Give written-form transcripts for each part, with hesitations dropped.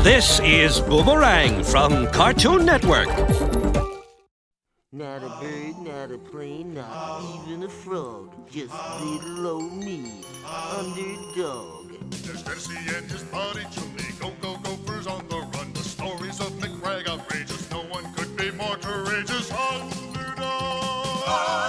This is Boomerang from Cartoon Network. Not a bird, not a plane, not even a frog. Just little old me, Underdog. There's Tennessee and his buddy Julie. Go, go, gophers on the run. The stories of McRag outrageous. No one could be more courageous. Underdog!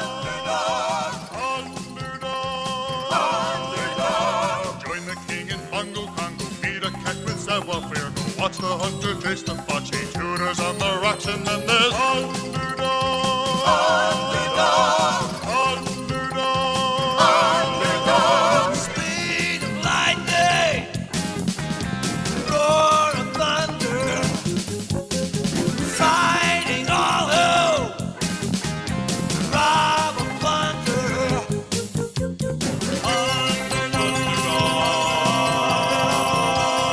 Underdog! Underdog! Underdog! Join the king in Bongo Congo. Beat a cat with savoir-faire. Go watch the hunter taste the bocce. Tuners on the rocks and then there's Underdog! Underdog! Underdog! Underdog! Speed of lightning, roar of thunder, fighting all who rob and plunder. Underdog!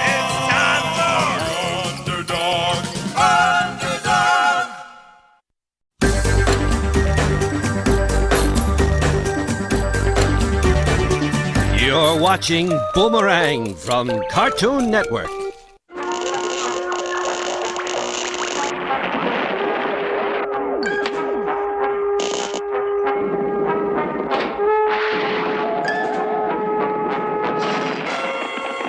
It's time for Underdog! Underdog! You're watching Boomerang from Cartoon Network.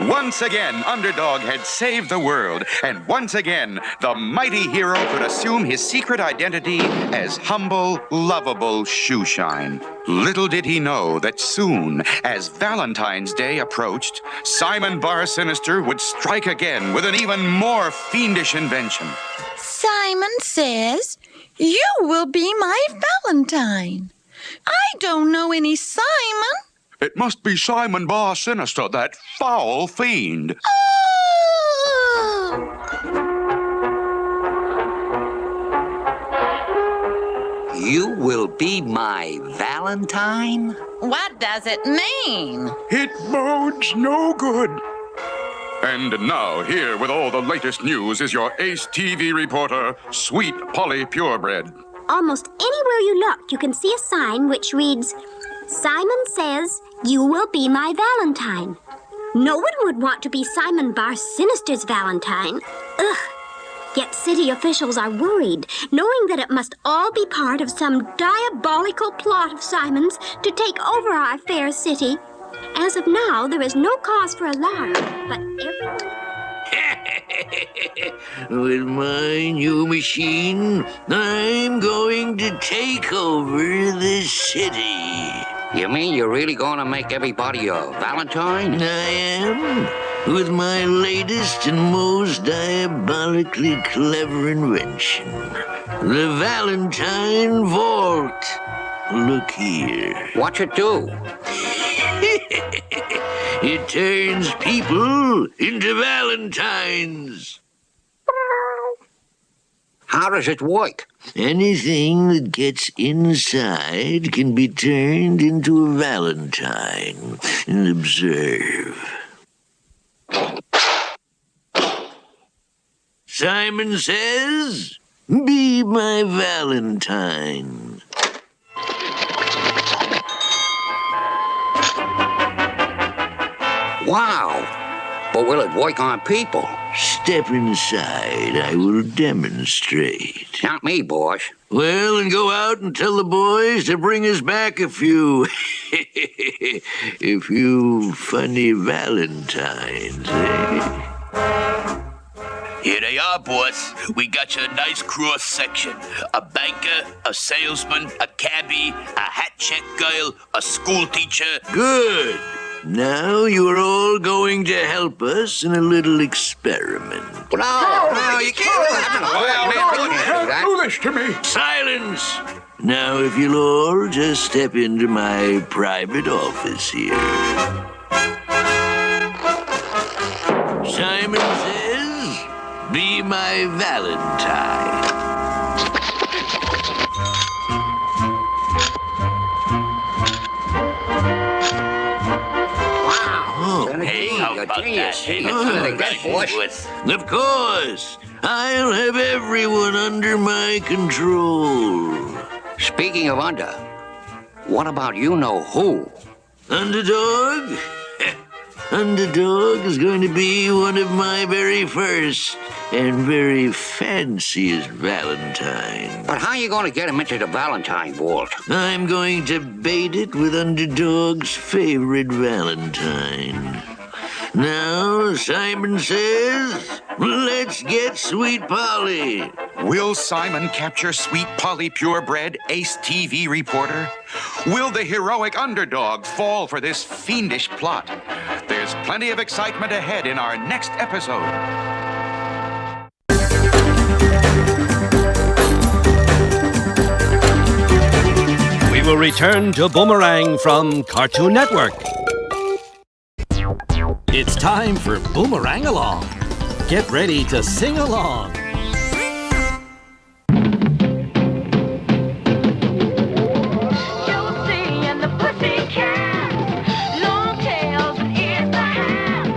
Once again, Underdog had saved the world, and once again, the mighty hero could assume his secret identity as humble, lovable Shoeshine. Little did he know that soon, as Valentine's Day approached, Simon Bar Sinister would strike again with an even more fiendish invention. Simon says, "You will be my Valentine." I don't know any Simon. It must be Simon Bar Sinister, that foul fiend. Oh! You will be my Valentine? What does it mean? It bodes no good. And now, here with all the latest news is your ace TV reporter, Sweet Polly Purebred. Almost anywhere you look, you can see a sign which reads, "Simon says, you will be my Valentine." No one would want to be Simon Bar Sinister's Valentine. Ugh. Yet city officials are worried, knowing that it must all be part of some diabolical plot of Simon's to take over our fair city. As of now, there is no cause for alarm, but everyone... With my new machine, I'm going to take over the city. You mean you're really gonna make everybody a Valentine? I am, with my latest and most diabolically clever invention, the Valentine Vault. Look here. What's it do? It turns people into Valentines. How does it work? Anything that gets inside can be turned into a Valentine. And observe. Simon says, "Be my Valentine." Wow! But will it work on people? Step inside. I will demonstrate. Not me, boss. Well, and go out and tell the boys to bring us back a few funny Valentines, eh? Here they are, boss. We got you a nice cross-section. A banker, a salesman, a cabbie, a hat-check girl, a school teacher. Good. Now you are all going to help us in a little experiment. No, you can't Do this to me. Silence! Now, if you'll all just step into my private office here. Simon says, "Be my Valentine." Hey, how about that? Hey, Of course. I'll have everyone under my control. Speaking of under, what about you know who? Underdog? Underdog is going to be one of my very first and very fanciest Valentine. But how are you going to get him into the Valentine, Walt? I'm going to bait it with Underdog's favorite Valentine. Now, Simon says, let's get Sweet Polly. Will Simon capture Sweet Polly Purebred, ace TV reporter? Will the heroic Underdog fall for this fiendish plot? There's plenty of excitement ahead in our next episode. We will return to Boomerang from Cartoon Network. It's time for Boomerang Along. Get ready to sing along. Josie and the Pussycat, long tails and ears to have,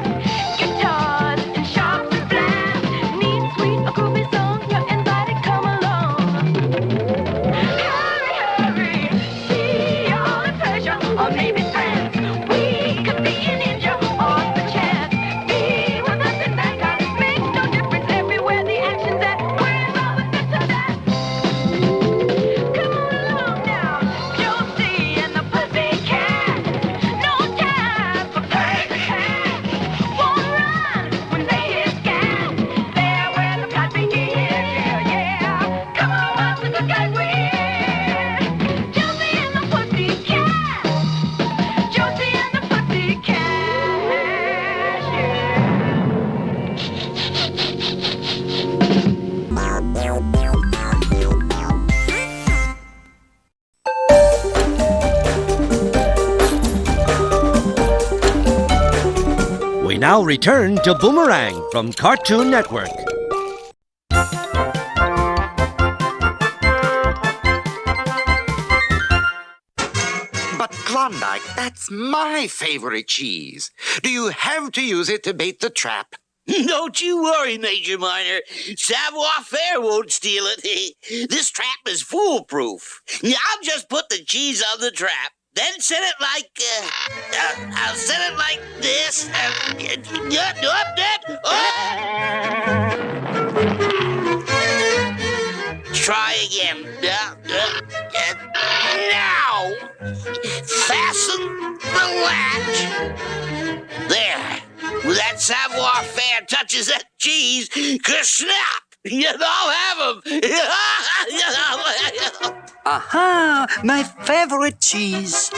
guitars and sharps and blast, neat, sweet, a groovy song, you're invited, come along. Hurry, hurry, see all the pleasure, or maybe friends. We could be an ninja or the chance. Be with us in that car, makes no difference everywhere the action's at. Where's all the this and that? Come along now, Josie and the Pussycat. No time for crazy cat. Won't run when they hear scat. There where the plot begins, yeah, yeah. Come on, what's the good guy win? Josie and the Pussycat. Josie and the Pussycat, yeah. We now return to Boomerang from Cartoon Network. But Klondike, that's my favorite cheese. Do you have to use it to bait the trap? Don't you worry, Major Minor. Savoir-faire won't steal it. This trap is foolproof. I'll just put the cheese on the trap, then set it like, I'll set it like this. Try again. Now, fasten the latch. There. When that savoir-faire touches that cheese, snap! I'll have 'em. Aha! My favorite cheese.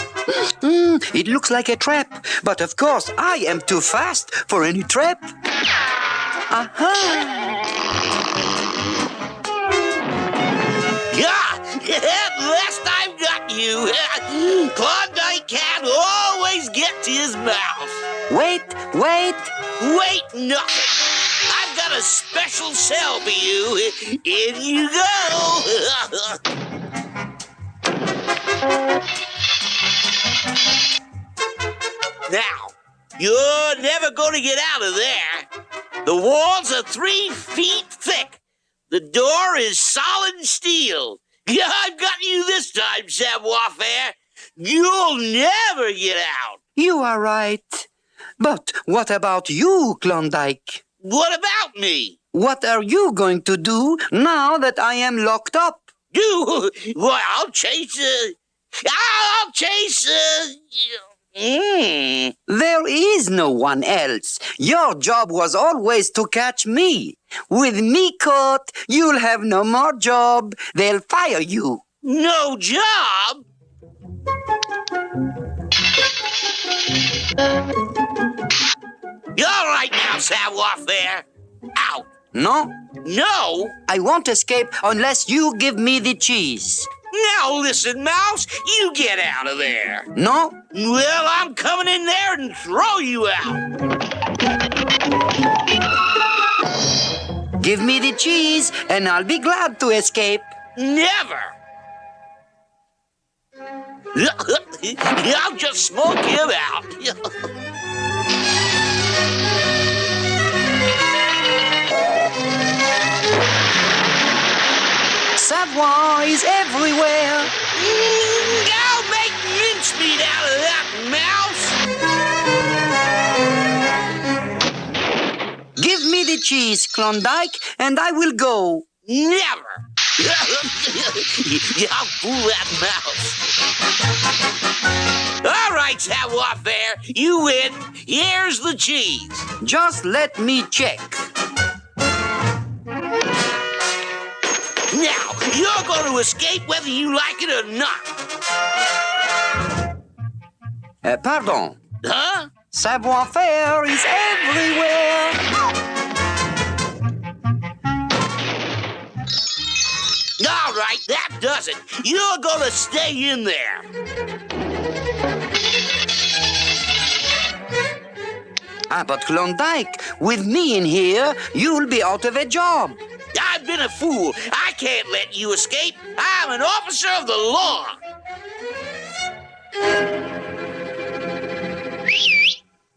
It looks like a trap, but of course I am too fast for any trap. Aha! Last I've got you. Klondike can't always get to his mouth. Wait! Wait, nothing. I've got a special cell for you. In you go. Now, you're never going to get out of there. The walls are 3 feet thick. The door is solid steel. Yeah, I've got you this time, savoir-faire. You'll never get out. You are right. But what about you, Klondike? What about me? What are you going to do now that I am locked up? You? Why, I'll chase, There is no one else. Your job was always to catch me. With me caught, you'll have no more job. They'll fire you. No job? You're all right now, savoir-faire. Out. No, No? I won't escape unless you give me the cheese. Now listen, Mouse, you get out of there. No, Well, I'm coming in there and throw you out. give me the cheese and I'll be glad to escape. Never. I'll just smoke him out. Savoir is everywhere. I'll make mincemeat out of that mouse. the cheese, Klondike, and I will go. Never! I'll fool that mouse. All right, savoir-faire, you win. Here's the cheese. Just let me check. Now, you're going to escape whether you like it or not. Pardon. Huh? Savoir-faire is everywhere. All right, that does it. You're going to stay in there. But Klondike, with me in here, you'll be out of a job. I've been a fool. I can't let you escape. I'm an officer of the law.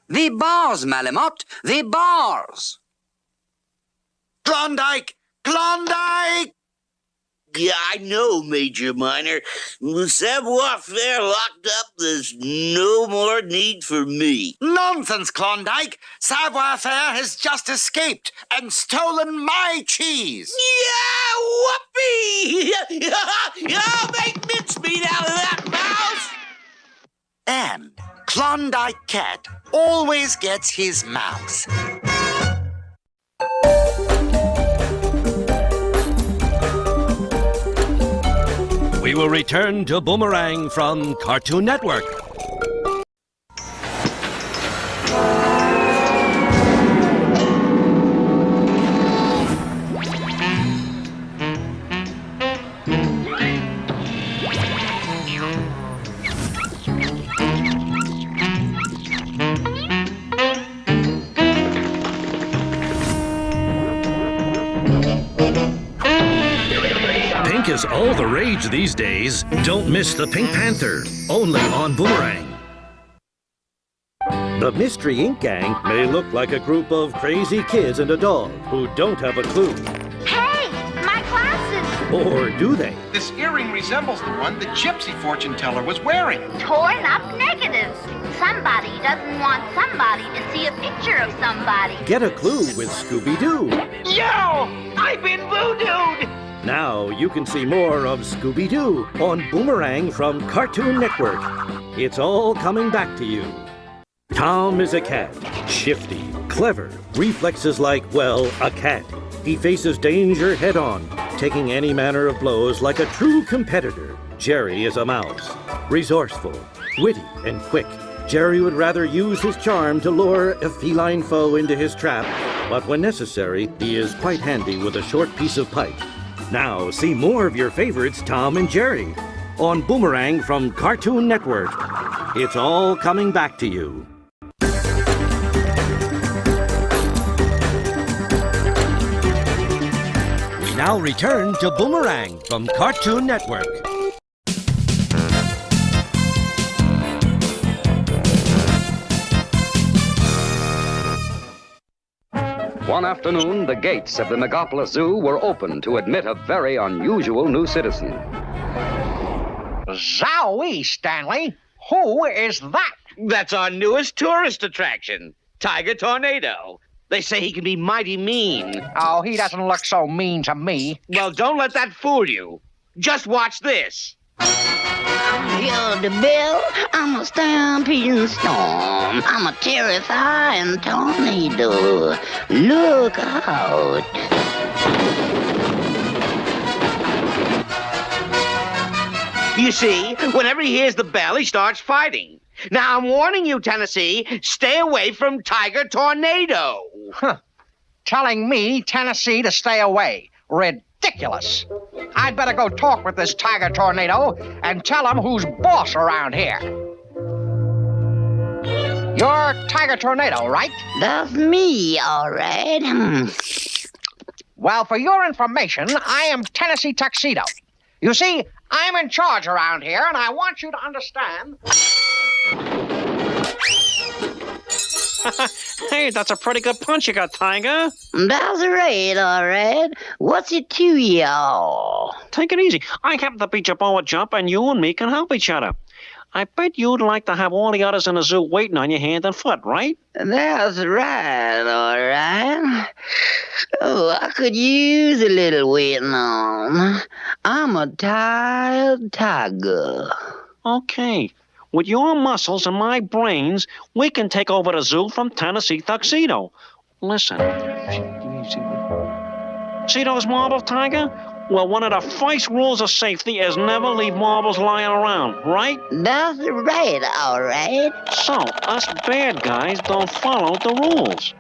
The bars, Malamute, the bars. Klondike! Klondike! Yeah, I know, Major Minor. With savoir-faire locked up, there's no more need for me. Nonsense, Klondike! Savoir-faire has just escaped and stolen my cheese! Yeah, whoopee! I'll make mincemeat out of that mouse! And Klondike Cat always gets his mouse. We will return to Boomerang from Cartoon Network. Pink is all the rage these days. Don't miss the Pink Panther, only on Boomerang. The Mystery Inc. Gang may look like a group of crazy kids and a dog who don't have a clue. Hey, my glasses! Or do they? This earring resembles the one the gypsy fortune teller was wearing. Torn up negatives. Somebody doesn't want somebody to see a picture of somebody. Get a clue with Scooby-Doo. Yo! I've been voodooed! Now you can see more of Scooby-Doo on Boomerang from Cartoon Network. It's all coming back to you. Tom is a cat. Shifty, clever, reflexes like, well, a cat. He faces danger head-on, taking any manner of blows like a true competitor. Jerry is a mouse. Resourceful, witty, and quick. Jerry would rather use his charm to lure a feline foe into his trap, but when necessary, he is quite handy with a short piece of pipe. Now, see more of your favorites, Tom and Jerry, on Boomerang from Cartoon Network. It's all coming back to you. We now return to Boomerang from Cartoon Network. One afternoon, the gates of the Megapolis Zoo were open to admit a very unusual new citizen. Zowie, Stanley! Who is that? That's our newest tourist attraction, Tiger Tornado. They say he can be mighty mean. Oh, he doesn't look so mean to me. Well, don't let that fool you. Just watch this. You're the bell, I'm a stampeding storm. I'm a terrifying tornado. Look out. You see, whenever he hears the bell, he starts fighting. Now, I'm warning you, Tennessee, stay away from Tiger Tornado. Huh. Telling me, Tennessee, to stay away. Ridiculous. I'd better go talk with this Tiger Tornado and tell him who's boss around here. You're Tiger Tornado, right? That's me, all right. Well, for your information, I am Tennessee Tuxedo. You see, I'm in charge around here, and I want you to understand. Hey, that's a pretty good punch you got, Tiger. That's right, all right. What's it to y'all? Take it easy. I happen to beat your ball with jump, and you and me can help each other. I bet you'd like to have all the others in the zoo waiting on your hand and foot, right? That's right, all right. Oh, I could use a little waiting on. I'm a tired tiger. Okay. With your muscles and my brains, we can take over the zoo from Tennessee Tuxedo. Listen. See those marbles, Tiger? Well, one of the first rules of safety is never leave marbles lying around, right? That's right, all right. So, us bad guys don't follow the rules.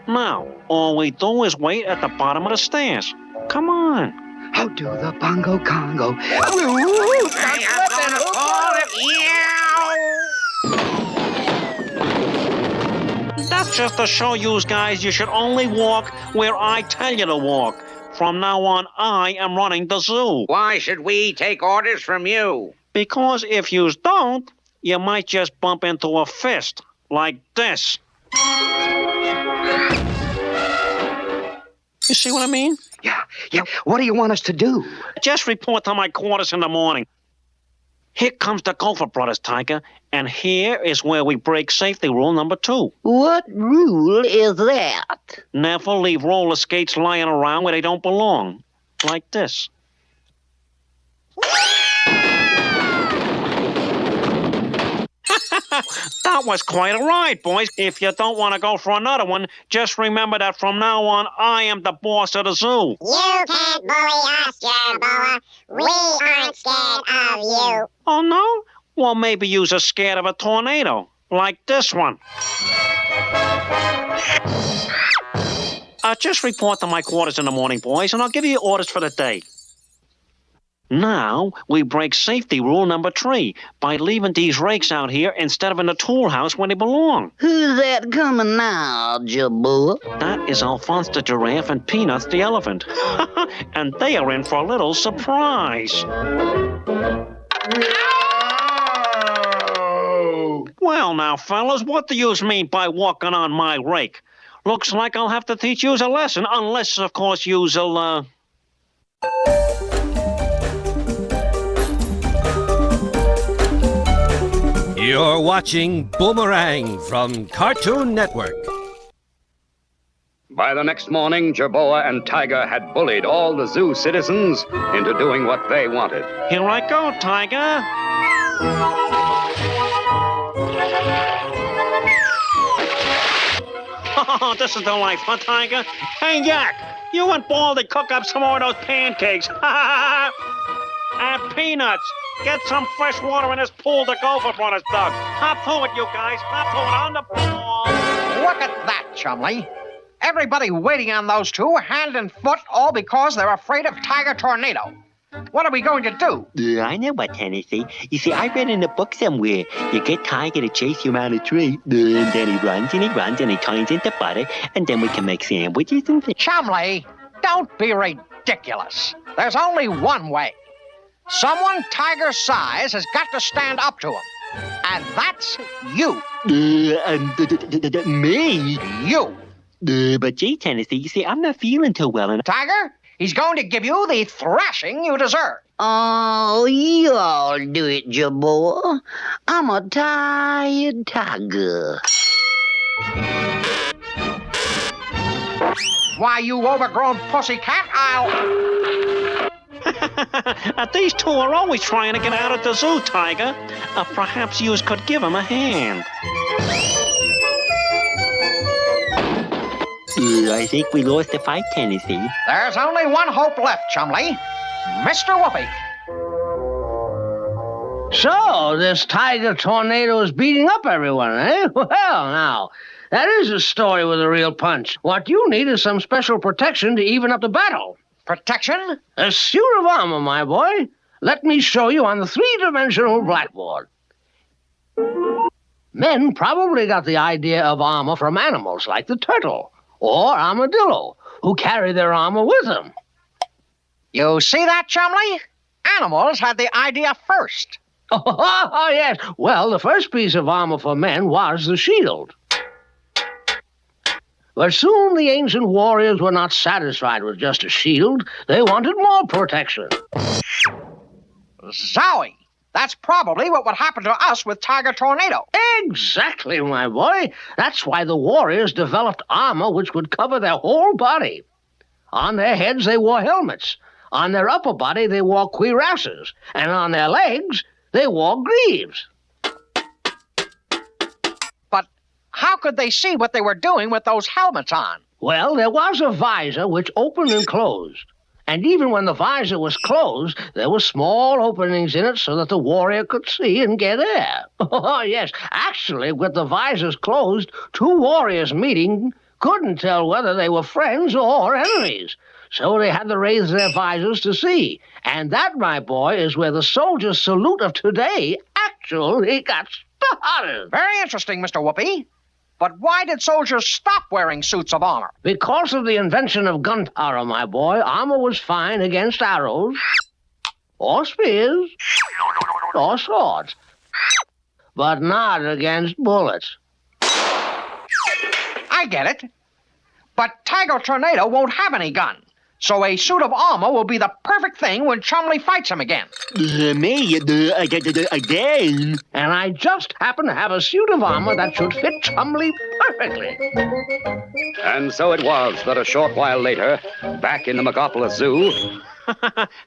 Now, all we do is wait at the bottom of the stairs. Come on. How do the bongo congo? That's just to show you guys you should only walk where I tell you to walk. From now on, I am running the zoo. Why should we take orders from you? Because if you don't, you might just bump into a fist like this. You see what I mean? Yeah. What do you want us to do? Just report to my quarters in the morning. Here comes the Gopher Brothers, Tiger, and here is where we break safety rule number 2. What rule is that? Never leave roller skates lying around where they don't belong. Like this. That was quite a ride, boys. If you don't want to go for another one, just remember that from now on, I am the boss of the zoo. You can't bully us, Jerboa. We aren't scared of you. Oh, no? Well, maybe you're scared of a tornado, like this one. Just report to my quarters in the morning, boys, and I'll give you orders for the day. Now, we break safety rule number 3 by leaving these rakes out here instead of in the tool house where they belong. Who's that coming now, Jerboa? That is Alphonse the giraffe and Peanuts the elephant. And they are in for a little surprise. Well, now, fellas, what do you mean by walking on my rake? Looks like I'll have to teach you a lesson, unless, of course, you'll, You're watching Boomerang from Cartoon Network. By the next morning, Jerboa and Tiger had bullied all the zoo citizens into doing what they wanted. Here I go, Tiger. Oh, this is the life, huh, Tiger? Hey, Yak, you and Baldy cook up some more of those pancakes. And Peanuts, get some fresh water in this pool the Gopher Brothers dug. Hop to it, you guys. Hop to it on the ball. Look at that, Chumley. Everybody waiting on those two, hand and foot, all because they're afraid of Tiger Tornado. What are we going to do? I know what, Tennessee. You see, I read in a book somewhere, you get Tiger to chase you around a tree, and then he runs and he runs and he turns into butter, and then we can make sandwiches and things. Chumley, don't be ridiculous. There's only one way. Someone Tiger's size has got to stand up to him. And that's you. Me? You. But gee, Tennessee, you see, I'm not feeling too well. And Tiger, he's going to give you the thrashing you deserve. Oh, you all do it, Jerboa. I'm a tired tiger. Why, you overgrown pussycat, I'll... These two are always trying to get out of the zoo, Tiger. Perhaps you could give them a hand. I think we lost the fight, Tennessee. There's only one hope left, Chumley. Mr. Whoopi. So, this Tiger Tornado is beating up everyone, eh? Well, now, that is a story with a real punch. What you need is some special protection to even up the battle. Protection? A suit of armor, my boy. Let me show you on the three-dimensional blackboard. Men probably got the idea of armor from animals like the turtle or armadillo, who carry their armor with them. You see that, Chumley? Animals had the idea first. Oh, yes. Well, the first piece of armor for men was the shield. But soon the ancient warriors were not satisfied with just a shield. They wanted more protection. Zowie! That's probably what would happen to us with Tiger Tornado. Exactly, my boy. That's why the warriors developed armor which would cover their whole body. On their heads, they wore helmets. On their upper body, they wore cuirasses. And on their legs, they wore greaves. But how could they see what they were doing with those helmets on? Well, there was a visor which opened and closed. And even when the visor was closed, there were small openings in it so that the warrior could see and get air. Oh, yes. Actually, with the visors closed, two warriors meeting couldn't tell whether they were friends or enemies. So they had to raise their visors to see. And that, my boy, is where the soldier's salute of today actually got started. Very interesting, Mr. Whoopi. But why did soldiers stop wearing suits of armor? Because of the invention of gunpowder, my boy, armor was fine against arrows, or spears, or swords, but not against bullets. I get it. But Tiger Tornado won't have any gun. So a suit of armor will be the perfect thing when Chumley fights him again. Again? And I just happen to have a suit of armor that should fit Chumley perfectly. And so it was that a short while later, back in the Megapolis Zoo...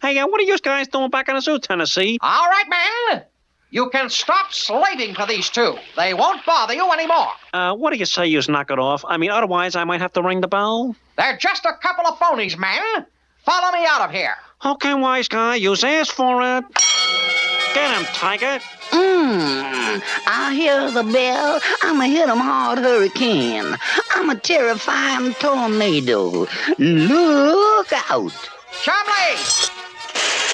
Hey, what are you guys doing back in the zoo, Tennessee? All right, man. You can stop slaving for these two. They won't bother you anymore. What do you say you knock it off? I mean, otherwise I might have to ring the bell. They're just a couple of phonies, man. Follow me out of here. Okay, wise guy, you asked for it. Get him, Tiger. I hear the bell. I'm a hit 'em hard hurricane. I'm a terrifying tornado. Look out. Chumley!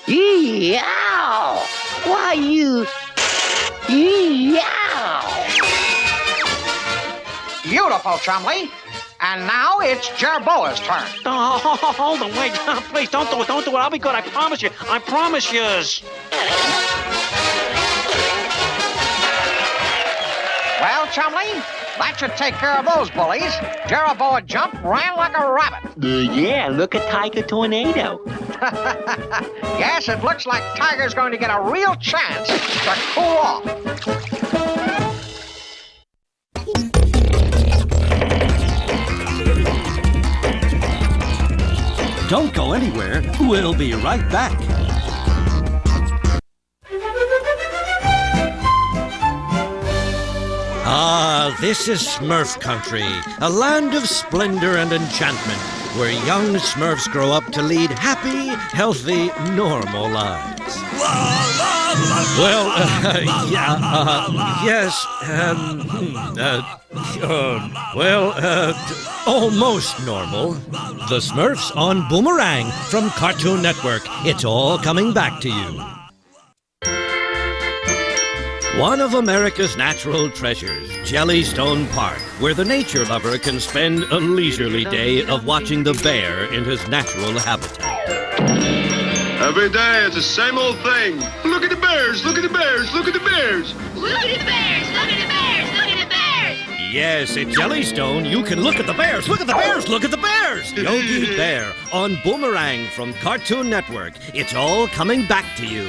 Yow! Why you... Yow! Beautiful, Chumley. And now it's Jerboa's turn. Oh, hold on, wait. Please, don't do it. Don't do it. I'll be good. I promise you. I promise yous. Well, Chumley, that should take care of those bullies. Jerboa jumped, ran like a rabbit. Yeah, look at Tiger Tornado. Yes, it looks like Tiger's going to get a real chance to cool off. Don't go anywhere. We'll be right back. Ah, this is Smurf country, a land of splendor and enchantment, where young Smurfs grow up to lead happy, healthy, normal lives. Well, yes, almost normal. The Smurfs on Boomerang from Cartoon Network. It's all coming back to you. One of America's natural treasures, Jellystone Park, where the nature lover can spend a leisurely day of watching the bear in his natural habitat. Every day it's the same old thing. Look at the bears, look at the bears, look at the bears. Look at the bears, look at the bears, look at the bears. Yes, at Jellystone, you can look at the bears, look at the bears, look at the bears! Yogi Bear on Boomerang from Cartoon Network. It's all coming back to you.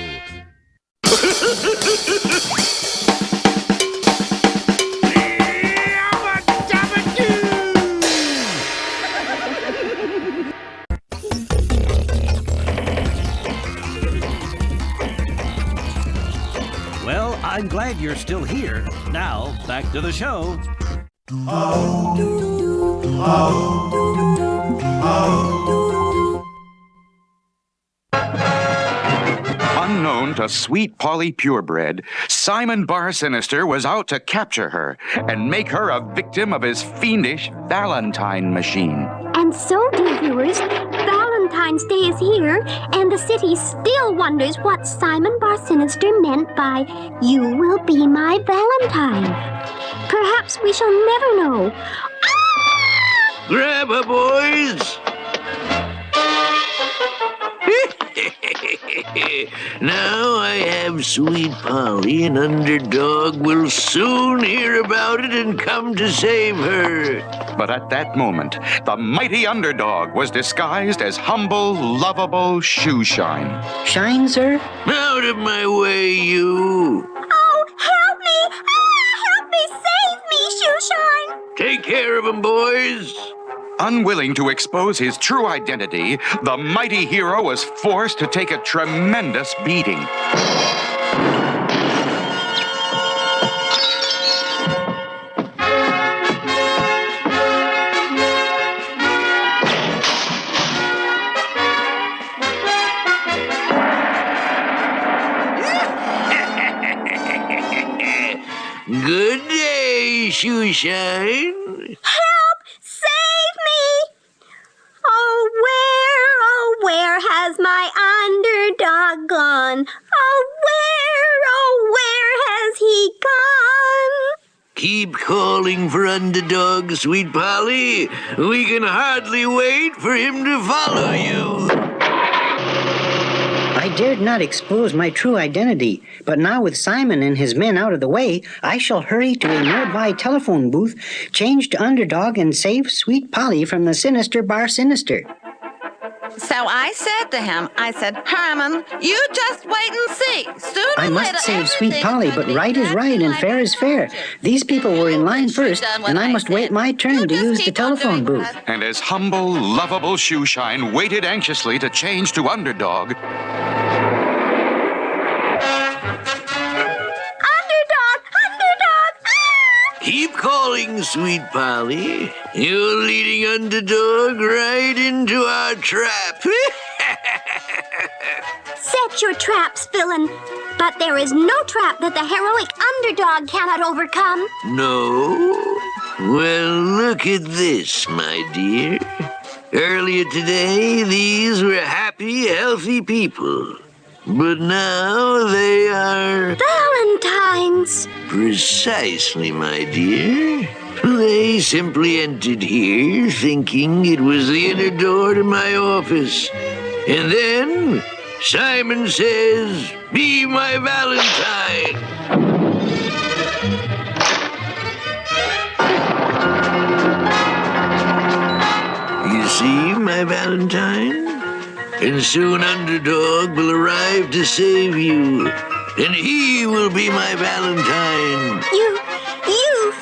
Well, I'm glad you're still here. Now, back to the show. Unknown to sweet Polly Purebred, Simon Bar Sinister was out to capture her and make her a victim of his fiendish Valentine machine. And so, dear viewers, Valentine's Day is here, and the city still wonders what Simon Bar Sinister meant by, "You will be my Valentine." Perhaps we shall never know. Grab her, boys! Now I have Sweet Polly, and Underdog will soon hear about it and come to save her. But at that moment, the mighty Underdog was disguised as humble, lovable Shoeshine. Shine, sir? Out of my way, you. Oh, help me! Ah, help me! Save me, Shoeshine! Take care of him, boys. Unwilling to expose his true identity, the mighty hero was forced to take a tremendous beating. Good day, Shoeshine. Help! Save me! Oh, where has my Underdog gone? Oh, where has he gone? Keep calling for Underdog, Sweet Polly. We can hardly wait for him to follow you. I dared not expose my true identity, but now with Simon and his men out of the way, I shall hurry to a nearby telephone booth, change to Underdog, and save Sweet Polly from the sinister Bar Sinister. So I said to him, Herman, you just wait and see. Sooner I or must later, save Sweet everything's Polly, gonna but be right is right and fair is fair. These people were in line first, and I must wait my turn to use the telephone booth. And as humble, lovable Shoeshine waited anxiously to change to Underdog, Keep calling, Sweet Polly. You're leading Underdog right into our trap. Set your traps, villain. But there is no trap that the heroic Underdog cannot overcome. No? Well, look at this, my dear. Earlier today, these were happy, healthy people. But now they are... Valentines. Precisely, my dear. They simply entered here thinking it was the inner door to my office. And then Simon says, "Be my Valentine." You see, my Valentine? And soon Underdog will arrive to save you. And he will be my Valentine. You fiend!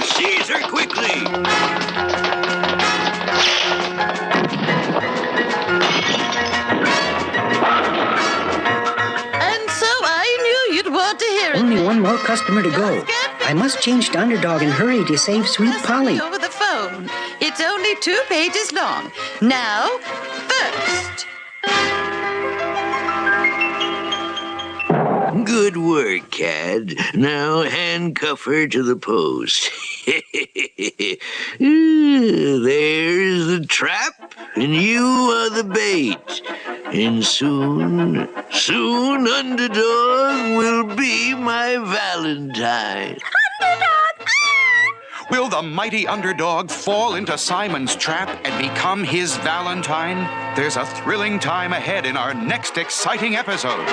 Seize her quickly. And so I knew you'd want to hear it. Only one more customer to go. I must change to Underdog and hurry to save Sweet Polly. Over the phone. It's only 2 pages long. Now, first. Good work, Cad. Now handcuff her to the post. There's the trap, and you are the bait. And soon Underdog will be my Valentine. Underdog! will the mighty Underdog fall into Simon's trap and become his Valentine? There's a thrilling time ahead in our next exciting episode.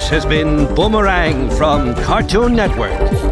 This has been Boomerang from Cartoon Network.